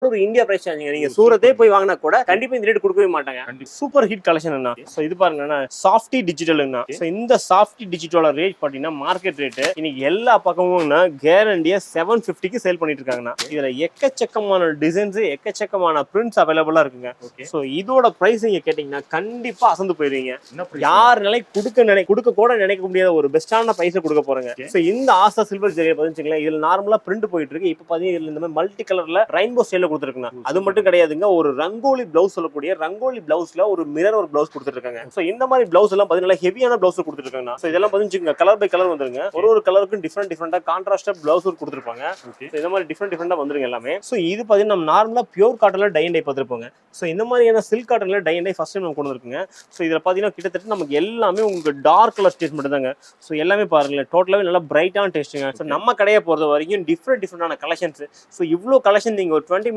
ஒரு India price சேஞ்சுங்க. நீங்க சூரத்தே போய் வாங்கினா கூட கண்டிப்பா இந்த ரேட் கொடுக்கவே மாட்டாங்க. Super hit collection. சோ இது பாருங்க சாஃப்டி டிஜிட்டலுங்க. சோ இந்த சாஃப்டி டிஜிட்டலோட ரேட் பாத்தீங்கன்னா மார்க்கெட் ரேட் இன்னைக்கு எல்லா பக்கமும் கேரண்டியா 750க்கு சேல் பண்ணிட்டு இருக்காங்கண்ணா. இதுல எக்கச்சக்கமான டிசைன்ஸ் எக்கச்சக்கமான பிரிண்ட்ஸ் அவைலபிளா இருக்குங்க. சோ இதோட பிரைஸ் நீங்க கேட்டீங்கன்னா கண்டிப்பா அசந்து போயிருவீங்க. யாருனாலே கொடுக்க கூட நினைக்க முடியாத ஒரு பெஸ்டான பிரைஸ் கொடுக்க போறேங்க. சோ இந்த ஆசா சில்வர் ஜெரி பாத்தீங்கன்னா இதுல நார்மலா பிரிண்ட் போயிட்டு இருக்கு. இப்ப பாத்தீங்கன்னா இதுல இந்த மாதிரி மல்டி கலர்ல ரெயின்போ ஸ்டைல்ல கொடுத்துருக்காங்க. அது மட்டும் கிடையாதுங்க, ஒரு ரங்கோலி பிளவுஸ் சொல்லக்கூடிய ரங்கோலி பிளவுஸ்ல ஒரு மிரர் ஒரு பிளவுஸ் கொடுத்துருக்காங்க. சோ இந்த மாதிரி பிளவுஸ் எல்லாம் பாத்தீங்கன்னா ஹெவியான பிளவுஸ் கொடுத்துருக்காங்க. சோ இதெல்லாம் பாத்தீங்கன்னா கலர் பை கலர் வந்துருங்க. ஒரு கலருக்கும் டிஃபரெண்டா கான்ட்ராஸ்டா பிளவுஸ் கொடுத்துருப்பாங்க. இந்த மாதிரி டிஃபரெண்டா வந்துருங்க எல்லாமே. சோ இது பாத்தீங்கன்னா நம்ம நார்மலா பியூர் காட்டன்ல டை அண்ட் டை பார்த்திருப்போங்க. சோ இந்த மாதிரியான சில்க் காட்டன்ல tie and dye first time நம்ம கொண்டு வந்திருக்குங்க. சோ இதுல பாத்தீங்கன்னா கிட்டத்தட்ட நமக்கு எல்லாமே உங்களுக்கு டார்க் கலர் ஸ்டேட் மட்டும் தாங்க. சோ எல்லாமே பாருங்களேன் டோட்டலாவே நல்லா பிரைட்டான டேஸ்ட்டுங்க. சோ நம்ம கடையை பொறுத்த வரைக்கும் டிஃபரெண்டான கலெக்ஷன்ஸ். சோ இவ்வளவு கலெக்ஷன் நீங்க ஒரு 20